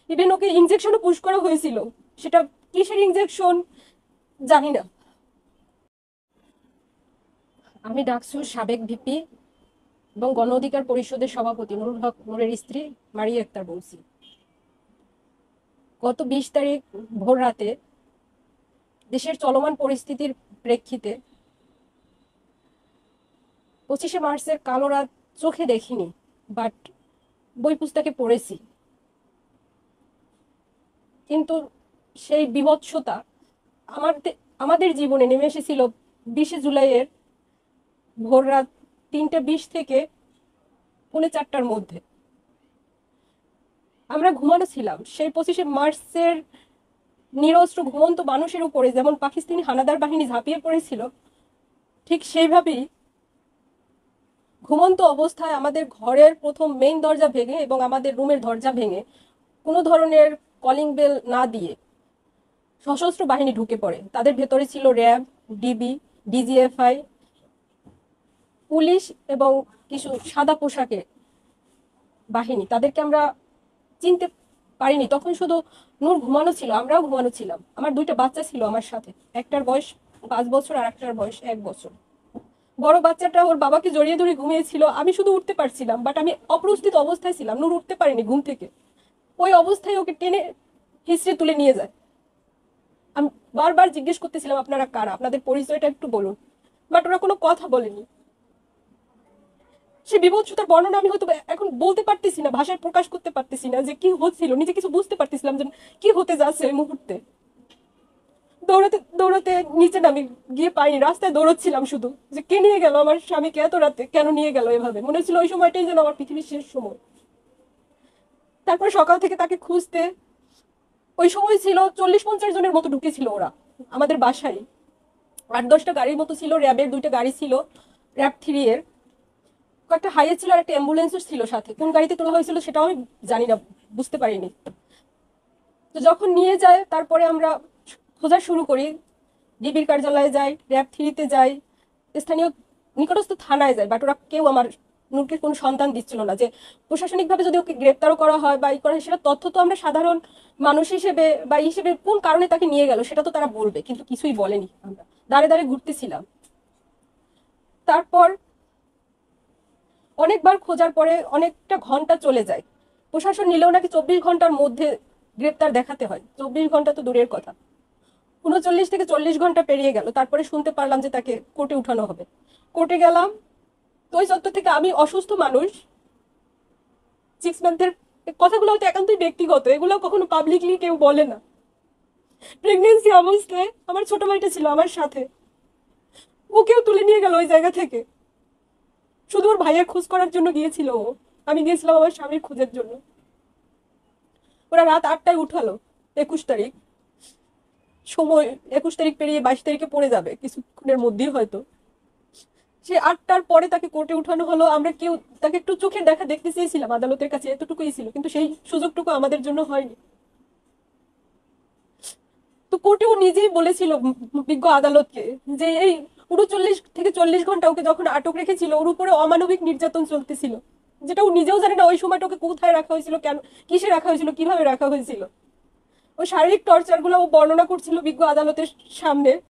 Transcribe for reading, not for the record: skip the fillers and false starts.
Even ওকে ইনজেকশনও push করা হয়েছিল, সেটা কিসের ইনজেকশন জানি না। আমি ডাকসুর সাবেক ভিপি এবং গণ অধিকার পরিষদের সভাপতি নুরুল হক নূরের স্ত্রী মারিয়া আক্তার বলছি। গত 20 তারিখ ভোর রাতে দেশের চলমান পরিস্থিতির প্রেক্ষিতে 25শে মার্চের কালো রাত চোখে দেখিনি, বাট বই পুস্তকে পড়েছি। কিন্তু সেই বীভৎসতা আমাদের আমাদের জীবনে নেমে এসেছিল 20শে জুলাইয়ের ভোর রাত 3:20 থেকে 3:45টার মধ্যে। আমরা ঘুমানো ছিলাম সেই 25শে মার্চের নিরস্ত্র ঘুমন্ত মানুষের উপরে যেমন পাকিস্তানি হানাদার বাহিনী ঝাঁপিয়ে পড়েছিল, ঠিক সেইভাবেই ঘুমন্ত অবস্থায় আমাদের ঘরের প্রথম মেইন দরজা ভেঙে এবং আমাদের রুমের দরজা ভেঙে কোনো ধরনের কলিং বেল না দিয়ে সশস্ত্র বাহিনী ঢুকে পড়ে। তাদের ভেতরে ছিল র্যাব, ডিবি, ডিজিএফআই, পুলিশ এবং কিছু সাদা পোশাকে বাহিনী। তাদেরকে আমরা চিনতে পারিনি তখন, শুধু নূর ঘুমানো ছিল, আমরাও ঘুমানো ছিলাম। আমার 2টা বাচ্চা ছিল আমার সাথে, একটার বয়স 5 বছর আর একটার বয়স 1 বছর। বড় বাচ্চাটা ওর বাবাকে জড়িয়ে ধরে ঘুমিয়েছিল, আমি শুধু উঠতে পারছিলাম, বাট আমি অপ্রস্তুত অবস্থায় ছিলাম। নূর উঠতে পারেনি ঘুম থেকে, ওই অবস্থায় ওকে টেনে হিসড়ে তুলে নিয়ে যায়। আমি বারবার জিজ্ঞেস করতেছিলাম আপনারা কারা, আপনাদের পরিচয়টা একটু বলুন, বাট ওরা কোনো কথা বলেনি। সে বিভৎসতার বর্ণনা আমি হয়তো এখন বলতে পারতেছি না, ভাষায় প্রকাশ করতে পারতেছি না যে কি হচ্ছিল, নিজে কিছু বুঝতে পারতেছিলাম যে কি হতে যাচ্ছে ওই মুহূর্তে। দৌড়াতে দৌড়াতে নিচে নামি গিয়ে পাইনি, রাস্তায় দৌড়চ্ছিলাম শুধু যে কে নিয়ে গেল আমার স্বামীকে এত রাতে, কেন নিয়ে গেল এভাবে। মনে হচ্ছিল ওই সময়টাই যেন আমার পৃথিবীর শেষ সময়। তারপর সকাল থেকে তাকে খুঁজতে, ওই সময় ছিল 40-50 জনের মতো ঢুকেছিল ওরা আমাদের বাসায়। 8-10টা গাড়ির মতো ছিল, র্যাবের 2টা গাড়ি ছিল, র্যাব 3 এর কয়েকটা হাইয়ে ছিল আর একটা অ্যাম্বুলেন্সও ছিল সাথে। কোন গাড়িতে তোলা হয়েছিল সেটাও আমি জানি না, বুঝতে পারিনি। তো যখন নিয়ে যায় তারপরে আমরা খোঁজা শুরু করি, ডিবির কার্যালয়ে যাই, র্যাব 3-তে যাই, স্থানীয় নিকটস্থ থানায় যাই, বাট ওরা কেউ আমার নূরকে কোনো সন্তান দিচ্ছিল না। যে প্রশাসনিকভাবে যদি ওকে গ্রেপ্তারও করা হয় বা ই করা হয়, সেটা তথ্য তো আমরা সাধারণ মানুষ হিসেবে বা হিসেবে কোন কারণে তাকে নিয়ে গেল সেটা তো তারা বলবে, কিন্তু কিছুই বলেনি। আমরা দাঁড়ে দাঁড়ে ঘুরতেছিলাম। তারপর অনেকবার খোঁজার পরে অনেকটা ঘন্টা চলে যায়। প্রশাসন নিলেও নাকি 24 ঘন্টার মধ্যে গ্রেপ্তার দেখাতে হয়। 24 ঘন্টা তো দূরের কথা, 39 থেকে 40 ঘন্টা পেরিয়ে গেল। তারপরে শুনতে পারলাম যে তাকে কোর্টে উঠানো হবে। কোর্টে গেলাম, তো ওই চত্বর থেকে আমি অসুস্থ মানুষ, 6 মান্থের কথাগুলো হয়তো একান্তই ব্যক্তিগত, এগুলো কখনো পাবলিকলি কেউ বলে না। প্রেগনেন্সি অবস্থায় আমার ছোট ভাইটা ছিল আমার সাথে, ওকেও তুলে নিয়ে গেল ওই জায়গা থেকে। শুধু ওর ভাইয়ের খোঁজ করার জন্য গিয়েছিল ও, আমি গিয়েছিলাম আমার স্বামীর খোঁজের জন্য। ওরা রাত 8টায় উঠালো, 21 তারিখ। সময় 21 তারিখ পেরিয়ে 22 তারিখে পড়ে যাবে কিছুক্ষণের মধ্যেই হয়তো। সে 8টার পরে তাকে কোর্টে উঠানো হলো। আমরা কেউ তাকে একটু চোখের দেখা দেখতে চেয়েছিলাম আদালতের কাছে, এতটুকুই ছিল, কিন্তু সেই সুযোগটুকু আমাদের জন্য হয়নি। তো কোর্টেও নিজেই বলেছিল বিজ্ঞ আদালতকে যে এই 39 থেকে 40 ঘন্টা ওকে যখন আটক রেখেছিল, ওর উপরে অমানবিক নির্যাতন চলতেছিল, যেটা ও নিজেও জানে না ওই সময়টা ওকে কোথায় রাখা হয়েছিল, কেন, কিসে রাখা হয়েছিল, কিভাবে রাখা হয়েছিল। ওই শারীরিক টর্চার গুলো ও বর্ণনা করছিল বিজ্ঞ আদালতের সামনে।